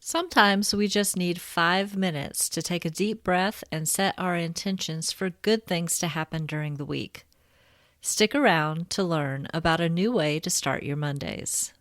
Sometimes we just need 5 minutes to take a deep breath and set our intentions for good things to happen during the week. Stick around to learn about a new way to start your Mondays.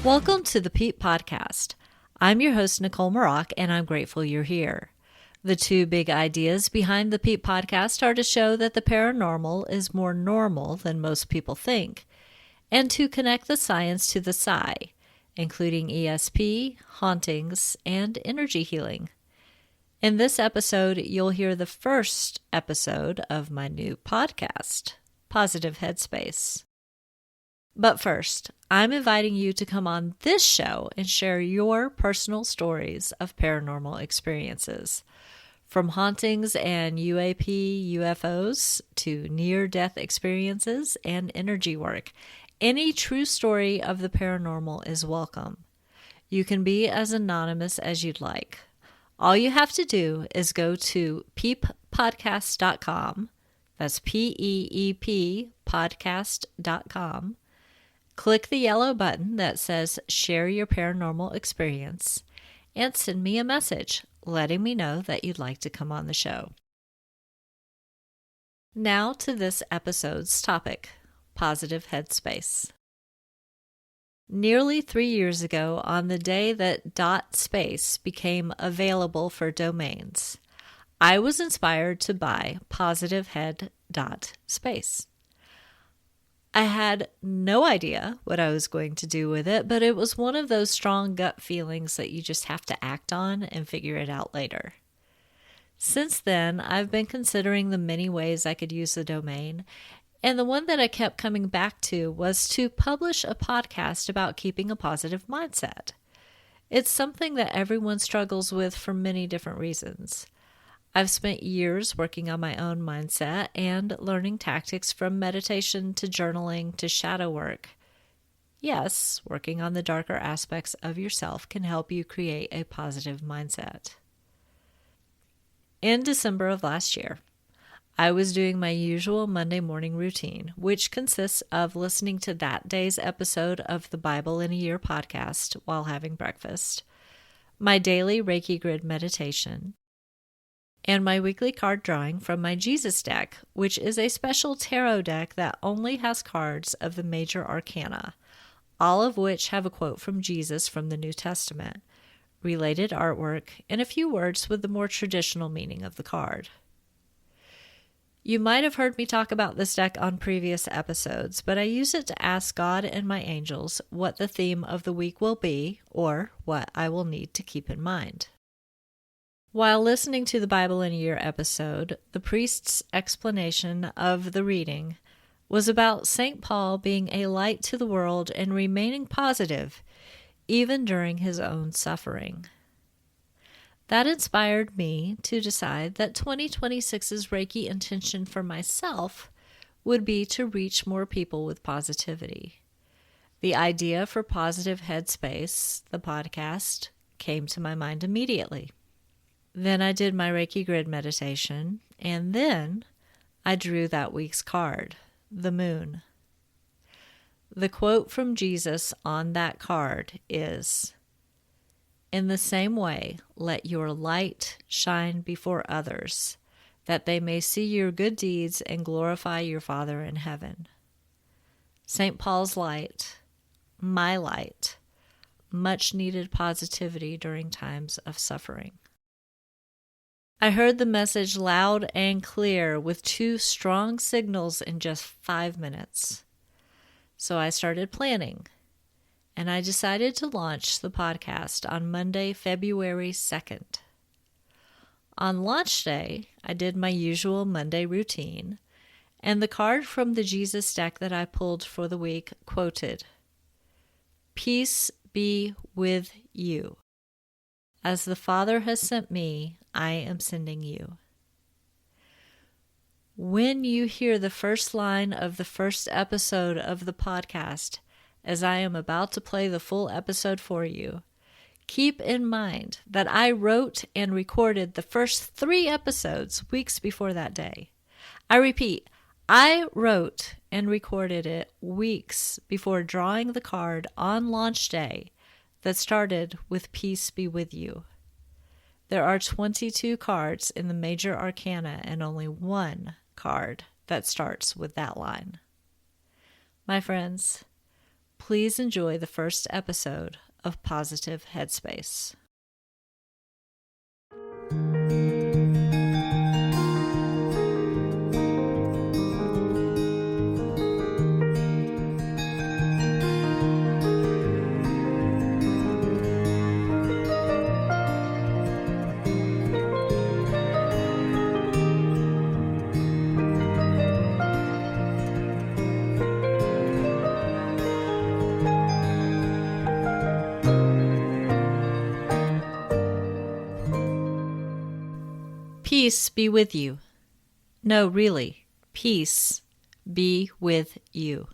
Welcome to the PEEP Podcast. I'm your host, Nicolle, and I'm grateful you're here. The two big ideas behind the PEEP Podcast are to show that the paranormal is more normal than most people think, and to connect the science to the psi, including ESP, hauntings, and energy healing. In this episode, you'll hear the first episode of my new podcast, Positive Headspace. But first, I'm inviting you to come on this show and share your personal stories of paranormal experiences. From hauntings and UAP, UFOs, to near-death experiences and energy work, any true story of the paranormal is welcome. You can be as anonymous as you'd like. All you have to do is go to peeppodcast.com, that's P-E-E-P podcast.com, click the yellow button that says Share Your Paranormal Experience, and send me a message letting me know that you'd like to come on the show. Now to this episode's topic, Positive Headspace. Nearly 3 years ago, on the day that .space became available for domains, I was inspired to buy positivehead.space. I had no idea what I was going to do with it, but it was one of those strong gut feelings that you just have to act on and figure it out later. Since then, I've been considering the many ways I could use the domain, and the one that I kept coming back to was to publish a podcast about keeping a positive mindset. It's something that everyone struggles with for many different reasons. I've spent years working on my own mindset and learning tactics from meditation to journaling to shadow work. Yes, working on the darker aspects of yourself can help you create a positive mindset. In December of last year, I was doing my usual Monday morning routine, which consists of listening to that day's episode of the Bible in a Year podcast while having breakfast, my daily Reiki grid meditation, and my weekly card drawing from my Jesus deck, which is a special tarot deck that only has cards of the major arcana, all of which have a quote from Jesus from the New Testament, related artwork, and a few words with the more traditional meaning of the card. You might have heard me talk about this deck on previous episodes, but I use it to ask God and my angels what the theme of the week will be, or what I will need to keep in mind. While listening to the Bible in a Year episode, the priest's explanation of the reading was about St. Paul being a light to the world and remaining positive, even during his own suffering. That inspired me to decide that 2026's Reiki intention for myself would be to reach more people with positivity. The idea for Positive Headspace, the podcast, came to my mind immediately. Then I did my Reiki grid meditation, and then I drew that week's card, the moon. The quote from Jesus on that card is, "In the same way, let your light shine before others, that they may see your good deeds and glorify your Father in heaven." St. Paul's light, my light, much needed positivity during times of suffering. I heard the message loud and clear with 2 strong signals in just 5 minutes. So I started planning, and I decided to launch the podcast on Monday, February 2nd. On launch day, I did my usual Monday routine, and the card from the Jesus deck that I pulled for the week quoted, "Peace be with you." As the Father has sent me, I am sending you. When you hear the first line of the first episode of the podcast, as I am about to play the full episode for you, keep in mind that I wrote and recorded the first 3 episodes weeks before that day. I repeat, I wrote and recorded it weeks before drawing the card on launch day that started with Peace Be With You. There are 22 cards in the major arcana and only 1 card that starts with that line. My friends, please enjoy the first episode of Positive Headspace. Peace be with you. No, really, peace be with you.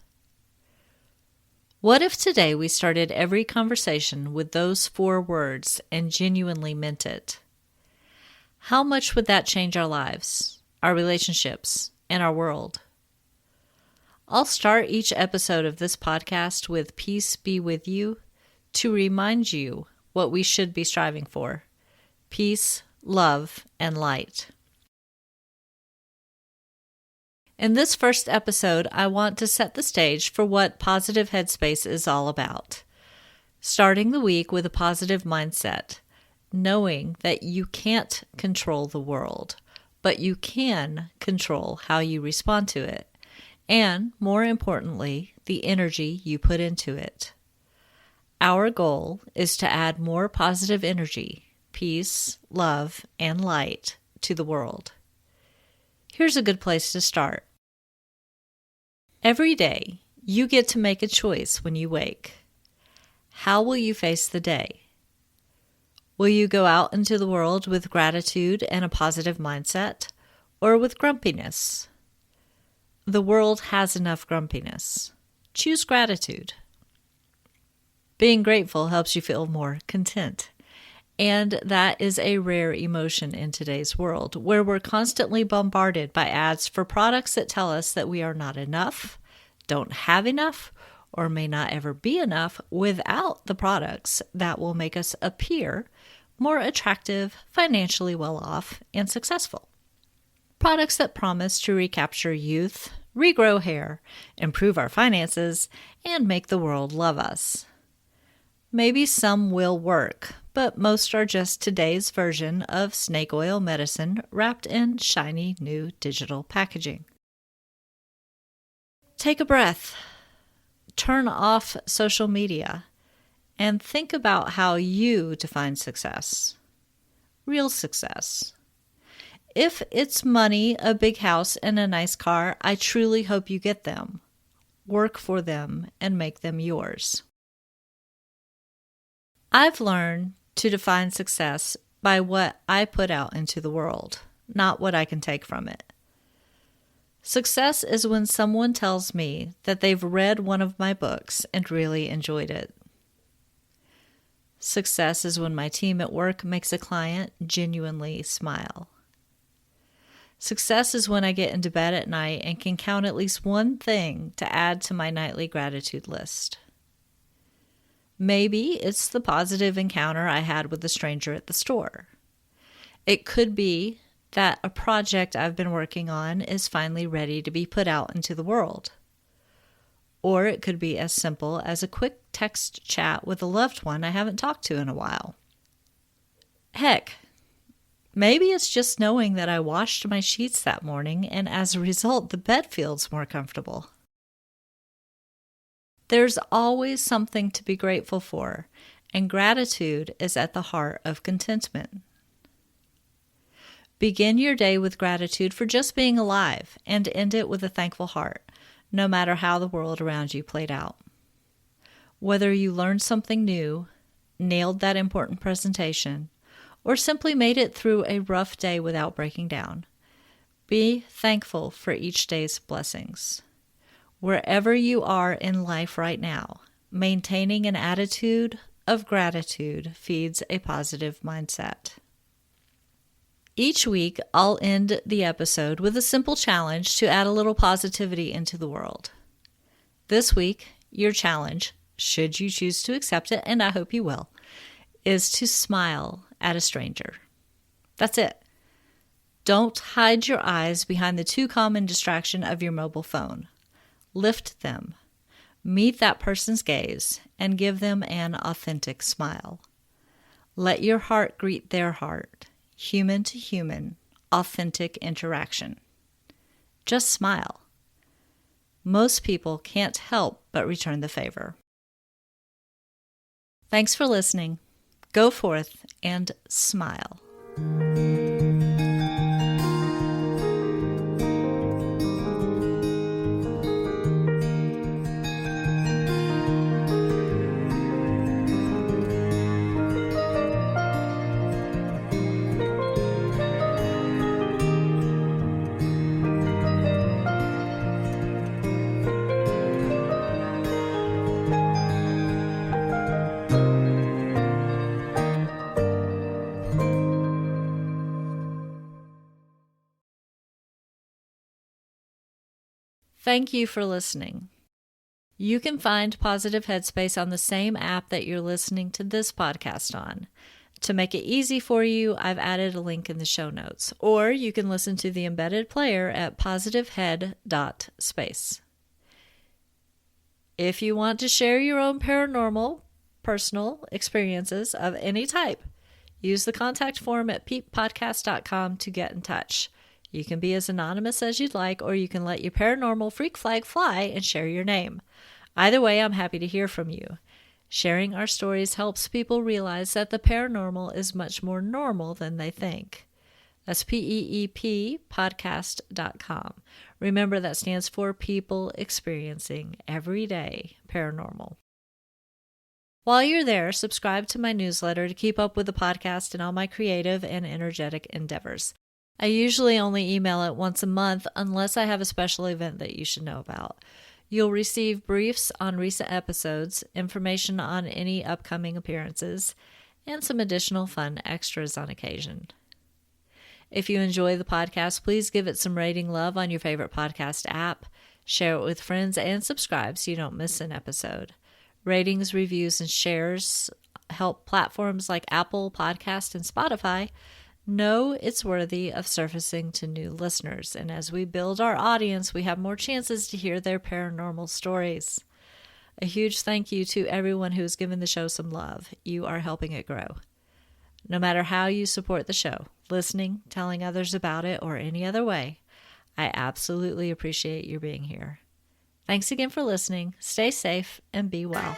What if today we started every conversation with those 4 words and genuinely meant it? How much would that change our lives, our relationships, and our world? I'll start each episode of this podcast with Peace Be With You to remind you what we should be striving for: peace, love, and light. In this first episode, I want to set the stage for what Positive Headspace is all about. Starting the week with a positive mindset, knowing that you can't control the world, but you can control how you respond to it, and, more importantly, the energy you put into it. Our goal is to add more positive energy, peace, love, and light to the world. Here's a good place to start. Every day, you get to make a choice when you wake. How will you face the day? Will you go out into the world with gratitude and a positive mindset, or with grumpiness? The world has enough grumpiness. Choose gratitude. Being grateful helps you feel more content. And that is a rare emotion in today's world, where we're constantly bombarded by ads for products that tell us that we are not enough, don't have enough, or may not ever be enough without the products that will make us appear more attractive, financially well off, and successful. Products that promise to recapture youth, regrow hair, improve our finances, and make the world love us. Maybe some will work, but most are just today's version of snake oil medicine wrapped in shiny new digital packaging. Take a breath, turn off social media, and think about how you define success. Real success. If it's money, a big house, and a nice car, I truly hope you get them. Work for them and make them yours. I've learned to define success by what I put out into the world, not what I can take from it. Success is when someone tells me that they've read one of my books and really enjoyed it. Success is when my team at work makes a client genuinely smile. Success is when I get into bed at night and can count at least one thing to add to my nightly gratitude list. Maybe it's the positive encounter I had with a stranger at the store. It could be that a project I've been working on is finally ready to be put out into the world. Or it could be as simple as a quick text chat with a loved one I haven't talked to in a while. Heck, maybe it's just knowing that I washed my sheets that morning and as a result the bed feels more comfortable. There's always something to be grateful for, and gratitude is at the heart of contentment. Begin your day with gratitude for just being alive and end it with a thankful heart, no matter how the world around you played out. Whether you learned something new, nailed that important presentation, or simply made it through a rough day without breaking down. Be thankful for each day's blessings. Wherever you are in life right now, maintaining an attitude of gratitude feeds a positive mindset. Each week, I'll end the episode with a simple challenge to add a little positivity into the world. This week, your challenge, should you choose to accept it, and I hope you will, is to smile at a stranger. That's it. Don't hide your eyes behind the too common distraction of your mobile phone. Lift them. Meet that person's gaze and give them an authentic smile. Let your heart greet their heart. Human to human, authentic interaction. Just smile. Most people can't help but return the favor. Thanks for listening. Go forth and smile. Thank you for listening. You can find Positive Headspace on the same app that you're listening to this podcast on. To make it easy for you, I've added a link in the show notes, or you can listen to the embedded player at positivehead.space. If you want to share your own paranormal, personal experiences of any type, use the contact form at PEEP to get in touch. You can be as anonymous as you'd like, or you can let your paranormal freak flag fly and share your name. Either way, I'm happy to hear from you. Sharing our stories helps people realize that the paranormal is much more normal than they think. That's PEEP Podcast.com. Remember, that stands for People Experiencing Everyday Paranormal. While you're there, subscribe to my newsletter to keep up with the podcast and all my creative and energetic endeavors. I usually only email it once a month unless I have a special event that you should know about. You'll receive briefs on recent episodes, information on any upcoming appearances, and some additional fun extras on occasion. If you enjoy the podcast, please give it some rating love on your favorite podcast app, share it with friends, and subscribe so you don't miss an episode. Ratings, reviews, and shares help platforms like Apple Podcast and Spotify know it's worthy of surfacing to new listeners. And as we build our audience, we have more chances to hear their paranormal stories. A huge thank you to everyone who has given the show some love. You are helping it grow. No matter how you support the show, listening, telling others about it, or any other way, I absolutely appreciate your being here. Thanks again for listening. Stay safe and be well.